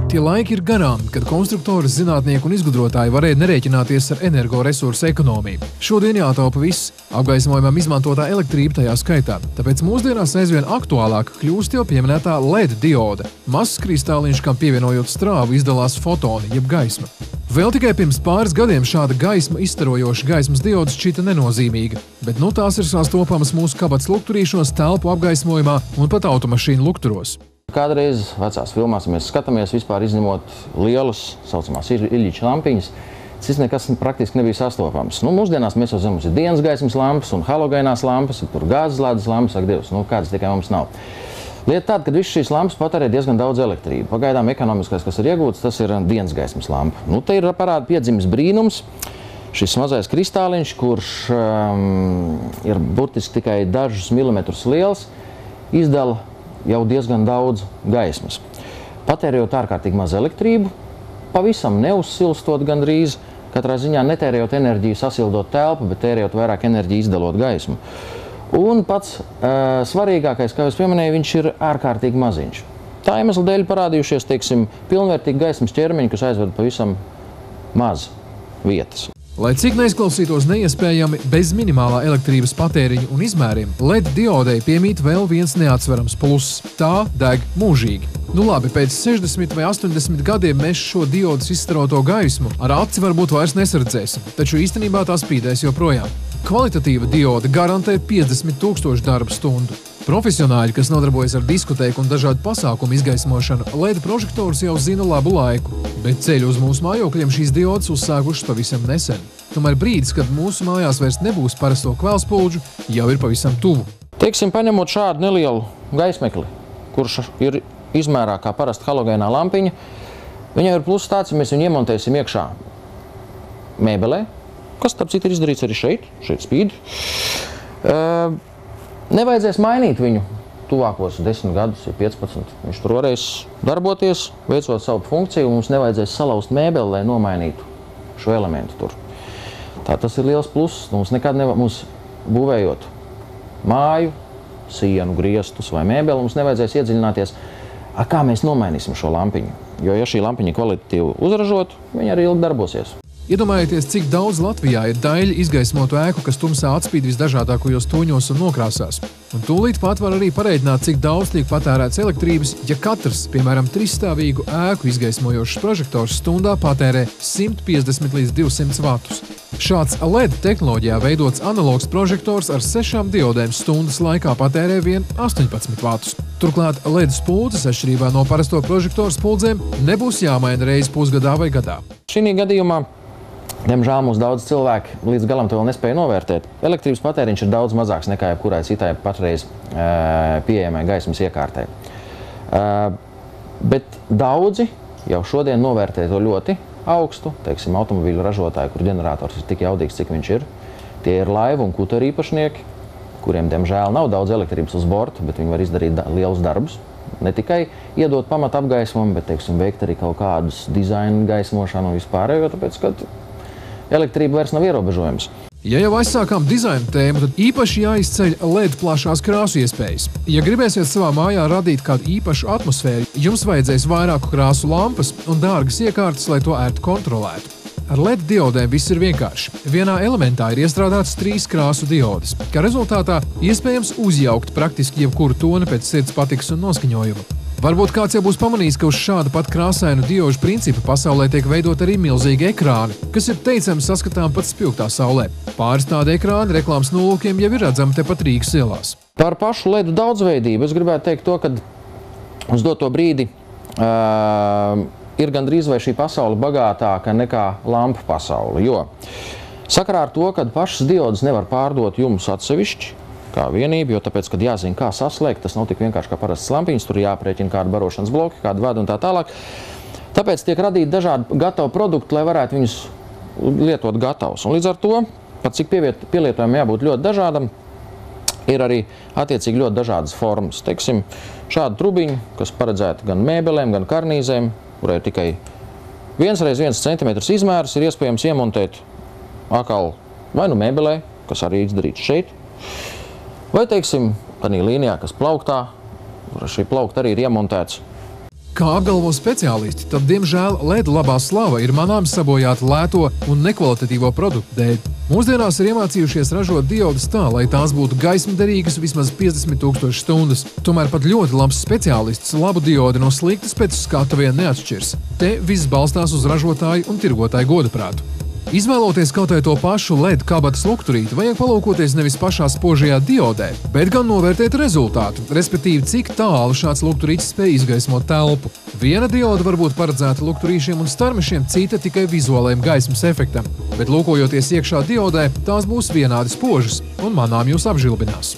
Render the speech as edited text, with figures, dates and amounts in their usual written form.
Tie laiki ir garām, kad konstruktori, zinātnieki un izgudrotāji varēja nerēķināties ar energoresursu ekonomiju. Šodien jātaupa viss, apgaismojumam izmantotā elektrība tajā skaitā. Tāpēc mūsdienās aizvien aktuālāk kļūst jau pieminētā LED diode. Mazs kristāliņš, kam pievienojot strāvu, izdalās fotoni, jeb gaisma. Vēl tikai pirms pāris gadiem šāda gaisma izstarojoša gaismas diodes šķita nenozīmīga, bet nu tās ir sastopamas mūsu kabatas lukturīšos, telpu apgaismojumā un pat automašīnu lukturos. Kādreiz vecās filmās mēs skatāmies vispār izņemot lielas, saucamās Iļiča lampiņas, tas nekas praktiski nebija sastopams. Mūsdienās mēs jau zinām, ir dienas gaismas lampas un halogainās lampas, ir tur gāzes lampas, ak Dievs, kādas tikai mums nav. Lieta tāda, ka visas šīs lampas patērē diezgan daudz elektrību. Pagaidām ekonomiskais, kas ir iegūts, tas ir dienas gaismas lampa. Te ir parāda piedzimis brīnums, šis mazais kristāliņš, kurš ir burtiski tikai dažus milimetrus liels, izdala jau diezgan daudz gaismas. Patērējot ārkārtīgi maz elektrību, pavisam neuzsilstot gandrīz, katrā ziņā netērējot enerģiju sasildot telpu, bet tērējot vairāk enerģiju izdalot gaismu. Un pats svarīgākais, kā es pieminēju, viņš ir ārkārtīgi maziņš. Tā iemesla dēļ parādījušies, teiksim, pilnvērtīgi gaismas ķermeņi, kas aizved pavisam maz vietas. Lai cik neizklausītos neiespējami, bez minimālā elektrības patēriņa un izmēriem, LED diodei piemīt vēl viens neatsverams pluss. Tā deg mūžīgi. Labi, pēc 60 vai 80 gadiem mēs šo diodes izstaroto gaismu ar aci varbūt vairs nesardzēsim, taču īstenībā tā spīdēs joprojām. Kvalitatīva diode garantē 50 000 darba stundu. Profesionāļi, kas nodarbojas ar diskotēku un dažādu pasākumu izgaismošanu, LED prožektorus jau zina labu laiku, bet ceļu uz mūsu mājokļiem šīs diodes uzsākušas pavisam nesen. Tomēr brīdis, kad mūsu mājās vairs nebūs parasto kvēlspuldžu, jau ir pavisam tuvu. Teiksim, paņemot šādu nelielu gaismekli, kurš ir izmērā kā parasta halogainā lampiņa, viņai ir pluss tāds, ja mēs viņu iemontēsim iekšā mēbelē, kas, starp citu, ir izdarīts arī šeit spīd. Nevajadzēs mainīt viņu tuvākos 10 gadus, ja 15. Viņš tur varēs darboties, veicot savu funkciju, un mums nevajadzēs salauzt mēbeli, lai nomainītu šo elementu tur. Tas ir liels pluss. Mums nekad mums būvējot māju, sienu, griestus vai mēbeli, mums nevajadzēs iedziļināties, kā mēs nomainīsim šo lampiņu. Jo, ja šī lampiņa kvalitatīvi uzražot, viņa arī ilgi darbosies. Iedomājieties, cik daudz Latvijā ir daļa izgaismotu ēku, kas tumsā atspīd visdažādākajos toņos un nokrāsās. Un tūlīt pat var arī pareiķināt, cik daudz tiek patērēts elektrības, ja katrs, piemēram, 3-stāvīgu ēku izgaismojošs prožektors stundā patērē 150 līdz 200 vatus. Šāds LED tehnoloģijā veidots analogs prožektors ar 6 diodēm stundas laikā patērē vien 18 vatus. Turklāt LED spuldzes, atšķirībā no parasto prožektoru spuldzēm, nebūs jāmaina reizi pusgadā vai gadā. Šī gadījumā, diemžēl, mums daudz cilvēki līdz galam to vēl nespēja novērtēt. Elektrības patēriņš ir daudz mazāks nekā jebkurai citai patreiz pieejamai gaismas iekārtai. Bet daudzi jau šodien novērtē to ļoti augstu, teiksim, automobīļu ražotāji, kur ģenerators ir tik jaudīgs, cik viņš ir. Tie ir laivu un kuteru īpašnieki, kuriem, diemžēl, nav daudz elektrības uz borta, bet viņi var izdarīt lielus darbus. Ne tikai iedot pamata apgaismumu, bet, teiksim, veikt arī kaut kādus dizaina gaismošanu un vispārējo, tāpēc, ka elektrība vairs nav ierobežojums. Ja jau aizsākām dizaina tēmu, tad īpaši jāizceļ LED plašās krāsu iespējas. Ja gribēsiet savā mājā radīt kādu īpašu atmosfēru, jums vajadzēs vairāku krāsu lampas un dārgas iekārtas, lai to ērti kontrolētu. Ar LED diodēm viss ir vienkārši. Vienā elementā ir iestrādāts 3 krāsu diodes, kā rezultātā iespējams uzjaukt praktiski jebkuru toni pēc sirds patikas un noskaņojuma. Varbūt kāds jau būs pamanījis, ka uz šāda pat krāsainu diožu principa pasaulē tiek veidot arī milzīgi ekrāni, kas ir teicami saskatām pat spilgtā saulē. Pāris tādi ekrāni reklāmas nolūkiem jau ir redzami tepat Rīgas ielās. Par pašu LED daudzveidību es gribētu teikt to, ka uz doto brīdi ir gandrīz vai šī pasaule bagātāka nekā lampu pasaule, jo sakarā ar to, ka pašas diodes nevar pārdot jums atsevišķi, kā vienība, jo tāpēc, kad jāzina, kā saslēgt, tas nav tik vienkārši kā parastas lampiņas, tur jāprēķina kādu barošanas bloki, kādu vadu un tā tālāk. Tāpēc tiek radīti dažādi gatavi produkti, lai varētu viņus lietot gatavus. Un līdz ar to, pat cik pielietojumam jābūt ļoti dažādam, ir arī attiecīgi ļoti dažādas formas. Teiksim, šādu trubiņu, kas paredzēta gan mēbelēm, gan karnīzēm, kurai ir tikai 1x1 cm izmērs, ir iespējams iemontēt atkal vai nu mēbelē, kas arī izdarīts šeit, vai, teiksim, tādā līnijā, kas plauktā, šī plaukta arī ir iemontēts. Kā apgalvo speciālisti, tad, diemžēl, LED labā slava ir manām sabojāta lēto un nekvalitatīvo produktu dēļ. Mūsdienās ir iemācījušies ražot diodes tā, lai tās būtu gaismderīgas vismaz 50 000 stundas. Tomēr pat ļoti labs speciālists labu diodi no sliktas pēc skata vien neatšķirs. Te viss balstās uz ražotāju un tirgotāju godaprātu. Izvēloties kaut vai to pašu LED kabatas lukturīti, vajag palūkoties nevis pašā spožajā diodē, bet gan novērtēt rezultātu, respektīvi, cik tālu šāds lukturītis spēj izgaismot telpu. Viena dioda var būt paredzēta lukturīšiem un starmešiem, cita tikai vizuālajiem gaismas efektam, bet lūkojoties iekšā diodē, tās būs vienādi spožas un manām jūs apžilbinās.